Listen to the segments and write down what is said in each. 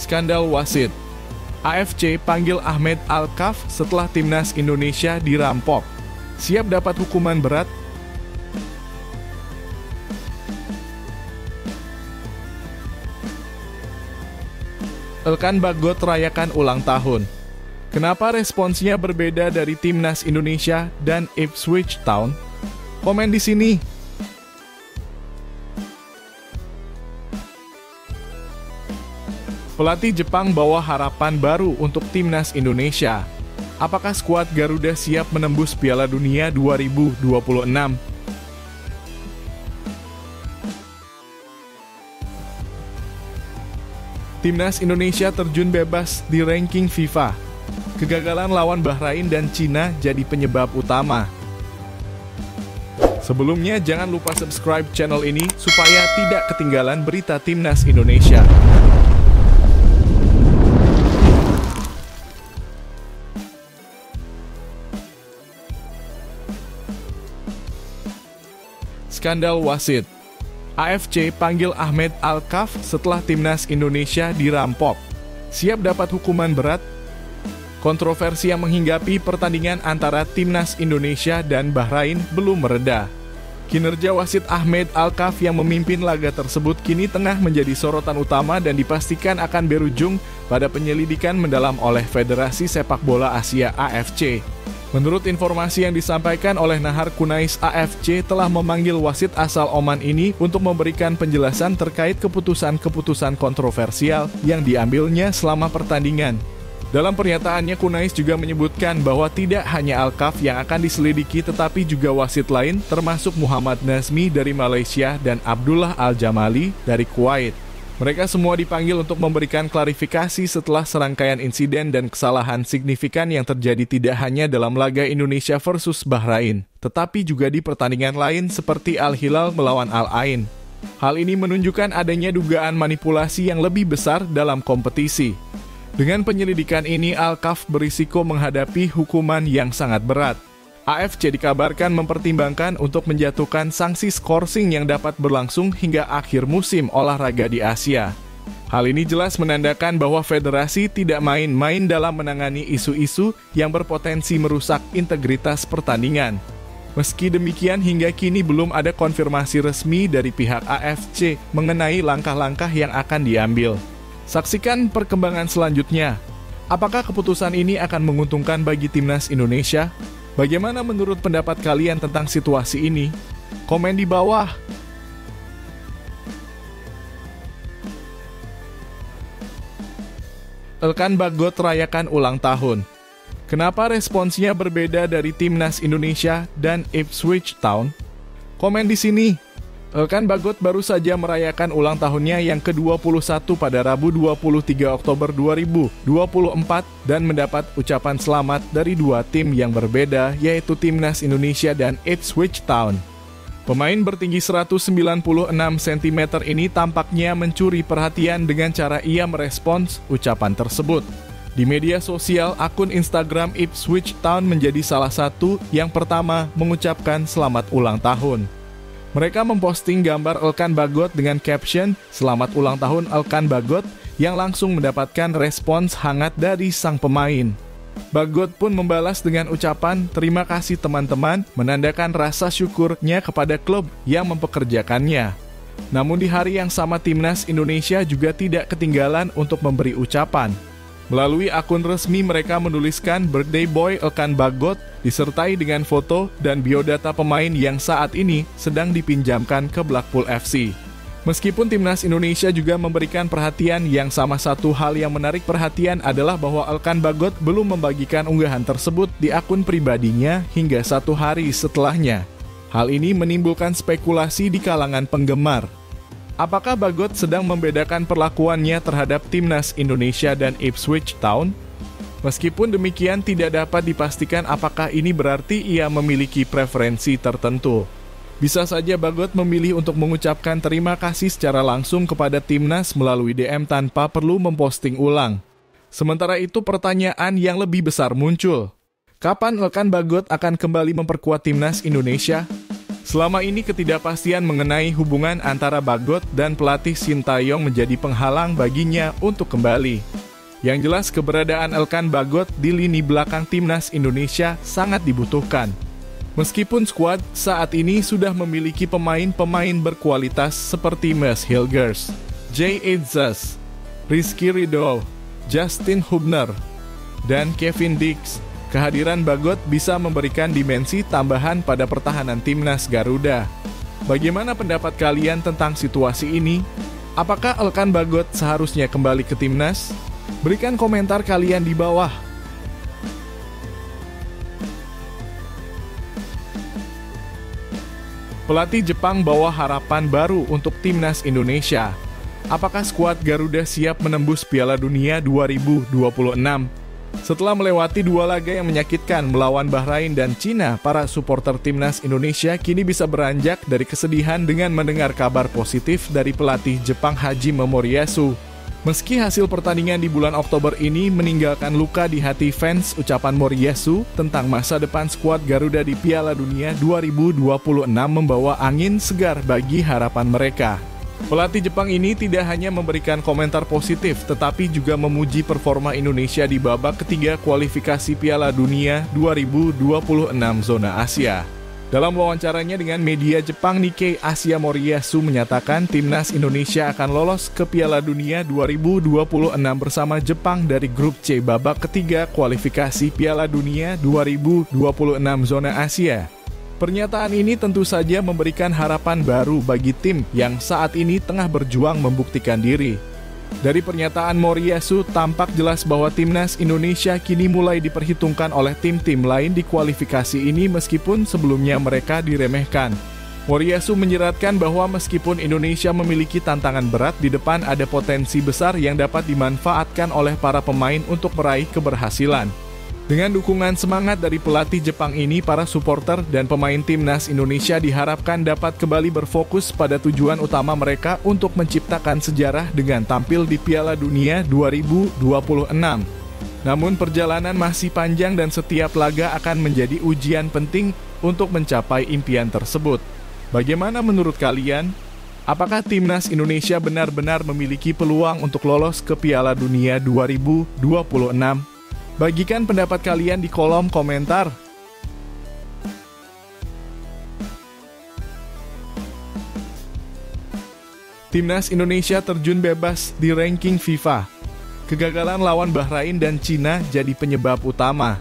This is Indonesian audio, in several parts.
Skandal wasit. AFC panggil Ahmed Alkaf setelah timnas Indonesia dirampok. Siap dapat hukuman berat? Elkan Bagot rayakan ulang tahun. Kenapa responsnya berbeda dari timnas Indonesia dan Ipswich Town? Komen di sini. Pelatih Jepang bawa harapan baru untuk timnas Indonesia. Apakah skuad Garuda siap menembus Piala Dunia 2026? Timnas Indonesia terjun bebas di ranking FIFA. Kegagalan lawan Bahrain dan Cina jadi penyebab utama. Sebelumnya jangan lupa subscribe channel ini supaya tidak ketinggalan berita timnas Indonesia. Skandal wasit. AFC panggil Ahmed Alkaf setelah timnas Indonesia dirampok. Siap dapat hukuman berat? Kontroversi yang menghinggapi pertandingan antara timnas Indonesia dan Bahrain belum mereda. Kinerja wasit Ahmed Alkaf yang memimpin laga tersebut kini tengah menjadi sorotan utama dan dipastikan akan berujung pada penyelidikan mendalam oleh Federasi Sepak Bola Asia AFC. Menurut informasi yang disampaikan oleh Nahar Kunais, AFC telah memanggil wasit asal Oman ini untuk memberikan penjelasan terkait keputusan-keputusan kontroversial yang diambilnya selama pertandingan. Dalam pernyataannya, Kunais juga menyebutkan bahwa tidak hanya Alkaf yang akan diselidiki tetapi juga wasit lain termasuk Muhammad Nazmi dari Malaysia dan Abdullah Al-Jamali dari Kuwait. Mereka semua dipanggil untuk memberikan klarifikasi setelah serangkaian insiden dan kesalahan signifikan yang terjadi tidak hanya dalam laga Indonesia versus Bahrain, tetapi juga di pertandingan lain seperti Al-Hilal melawan Al-Ain. Hal ini menunjukkan adanya dugaan manipulasi yang lebih besar dalam kompetisi. Dengan penyelidikan ini, Alkaf berisiko menghadapi hukuman yang sangat berat. AFC dikabarkan mempertimbangkan untuk menjatuhkan sanksi skorsing yang dapat berlangsung hingga akhir musim olahraga di Asia. Hal ini jelas menandakan bahwa federasi tidak main-main dalam menangani isu-isu yang berpotensi merusak integritas pertandingan. Meski demikian, hingga kini belum ada konfirmasi resmi dari pihak AFC mengenai langkah-langkah yang akan diambil. Saksikan perkembangan selanjutnya. Apakah keputusan ini akan menguntungkan bagi timnas Indonesia? Bagaimana menurut pendapat kalian tentang situasi ini? Komen di bawah. Elkan Bagot rayakan ulang tahun. Kenapa responsnya berbeda dari timnas Indonesia dan Ipswich Town? Komen di sini. Elkan Bagot baru saja merayakan ulang tahunnya yang ke-21 pada Rabu 23 Oktober 2024 dan mendapat ucapan selamat dari dua tim yang berbeda, yaitu Timnas Indonesia dan Ipswich Town. Pemain bertinggi 196 cm ini tampaknya mencuri perhatian dengan cara ia merespons ucapan tersebut. Di media sosial, akun Instagram Ipswich Town menjadi salah satu yang pertama mengucapkan selamat ulang tahun. Mereka memposting gambar Elkan Bagot dengan caption, "Selamat ulang tahun Elkan Bagot," yang langsung mendapatkan respons hangat dari sang pemain. Bagot pun membalas dengan ucapan, "Terima kasih teman-teman," menandakan rasa syukurnya kepada klub yang mempekerjakannya. Namun di hari yang sama timnas Indonesia juga tidak ketinggalan untuk memberi ucapan. Melalui akun resmi mereka menuliskan Birthday Boy Elkan Bagot disertai dengan foto dan biodata pemain yang saat ini sedang dipinjamkan ke Blackpool FC. Meskipun timnas Indonesia juga memberikan perhatian, yang sama satu hal yang menarik perhatian adalah bahwa Elkan Bagot belum membagikan unggahan tersebut di akun pribadinya hingga 1 hari setelahnya. Hal ini menimbulkan spekulasi di kalangan penggemar. Apakah Bagot sedang membedakan perlakuannya terhadap timnas Indonesia dan Ipswich Town? Meskipun demikian, tidak dapat dipastikan apakah ini berarti ia memiliki preferensi tertentu. Bisa saja Bagot memilih untuk mengucapkan terima kasih secara langsung kepada timnas melalui DM tanpa perlu memposting ulang. Sementara itu, pertanyaan yang lebih besar muncul. Kapan Elkan Bagot akan kembali memperkuat timnas Indonesia? Selama ini ketidakpastian mengenai hubungan antara Bagot dan pelatih Sintayong menjadi penghalang baginya untuk kembali. Yang jelas keberadaan Elkan Bagot di lini belakang timnas Indonesia sangat dibutuhkan. Meskipun skuad saat ini sudah memiliki pemain-pemain berkualitas seperti Mads Hilgers, Jay Itzas, Rizky Ridho, Justin Hubner, dan Kevin Dix, kehadiran Bagot bisa memberikan dimensi tambahan pada pertahanan timnas Garuda. Bagaimana pendapat kalian tentang situasi ini? Apakah Elkan Bagot seharusnya kembali ke timnas? Berikan komentar kalian di bawah. Pelatih Jepang bawa harapan baru untuk timnas Indonesia. Apakah skuad Garuda siap menembus Piala Dunia 2026? Setelah melewati 2 laga yang menyakitkan melawan Bahrain dan Cina, para supporter timnas Indonesia kini bisa beranjak dari kesedihan dengan mendengar kabar positif dari pelatih Jepang Hajime Moriyasu. Meski hasil pertandingan di bulan Oktober ini meninggalkan luka di hati fans, ucapan Moriyasu tentang masa depan skuad Garuda di Piala Dunia 2026 membawa angin segar bagi harapan mereka. Pelatih Jepang ini tidak hanya memberikan komentar positif, tetapi juga memuji performa Indonesia di babak ketiga kualifikasi Piala Dunia 2026 zona Asia. Dalam wawancaranya dengan media Jepang Nikkei Asia, Moriyasu menyatakan timnas Indonesia akan lolos ke Piala Dunia 2026 bersama Jepang dari grup C babak ketiga kualifikasi Piala Dunia 2026 zona Asia. Pernyataan ini tentu saja memberikan harapan baru bagi tim yang saat ini tengah berjuang membuktikan diri. Dari pernyataan Moriyasu tampak jelas bahwa timnas Indonesia kini mulai diperhitungkan oleh tim-tim lain di kualifikasi ini meskipun sebelumnya mereka diremehkan. Moriyasu menyeratkan bahwa meskipun Indonesia memiliki tantangan berat, di depan ada potensi besar yang dapat dimanfaatkan oleh para pemain untuk meraih keberhasilan. Dengan dukungan semangat dari pelatih Jepang ini, para supporter dan pemain timnas Indonesia diharapkan dapat kembali berfokus pada tujuan utama mereka untuk menciptakan sejarah dengan tampil di Piala Dunia 2026. Namun perjalanan masih panjang dan setiap laga akan menjadi ujian penting untuk mencapai impian tersebut. Bagaimana menurut kalian? Apakah timnas Indonesia benar-benar memiliki peluang untuk lolos ke Piala Dunia 2026? Bagikan pendapat kalian di kolom komentar. Timnas Indonesia terjun bebas di ranking FIFA. Kegagalan lawan Bahrain dan Cina jadi penyebab utama.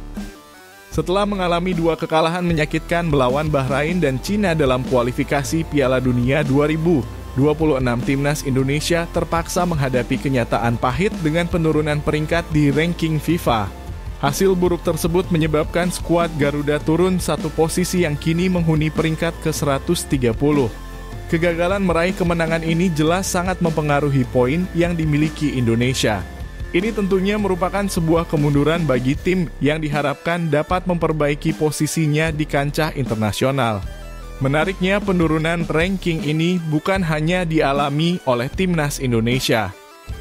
Setelah mengalami 2 kekalahan menyakitkan melawan Bahrain dan Cina dalam kualifikasi Piala Dunia 2026, timnas Indonesia terpaksa menghadapi kenyataan pahit dengan penurunan peringkat di ranking FIFA. Hasil buruk tersebut menyebabkan skuad Garuda turun 1 posisi yang kini menghuni peringkat ke-130. Kegagalan meraih kemenangan ini jelas sangat mempengaruhi poin yang dimiliki Indonesia. Ini tentunya merupakan sebuah kemunduran bagi tim yang diharapkan dapat memperbaiki posisinya di kancah internasional. Menariknya, penurunan ranking ini bukan hanya dialami oleh timnas Indonesia.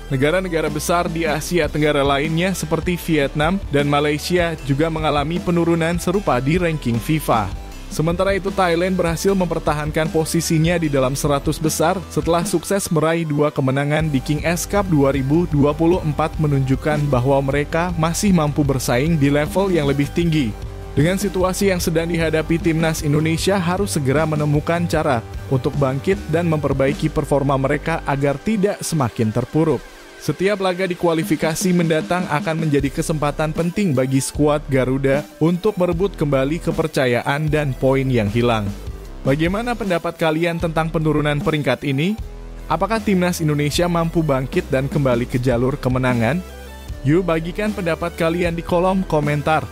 Negara-negara besar di Asia Tenggara lainnya seperti Vietnam dan Malaysia juga mengalami penurunan serupa di ranking FIFA. Sementara itu, Thailand berhasil mempertahankan posisinya di dalam 100 besar setelah sukses meraih 2 kemenangan di King S Cup 2024, menunjukkan bahwa mereka masih mampu bersaing di level yang lebih tinggi. Dengan situasi yang sedang dihadapi, timnas Indonesia harus segera menemukan cara untuk bangkit dan memperbaiki performa mereka agar tidak semakin terpuruk. Setiap laga di kualifikasi mendatang akan menjadi kesempatan penting bagi skuad Garuda untuk merebut kembali kepercayaan dan poin yang hilang. Bagaimana pendapat kalian tentang penurunan peringkat ini? Apakah timnas Indonesia mampu bangkit dan kembali ke jalur kemenangan? Yuk bagikan pendapat kalian di kolom komentar.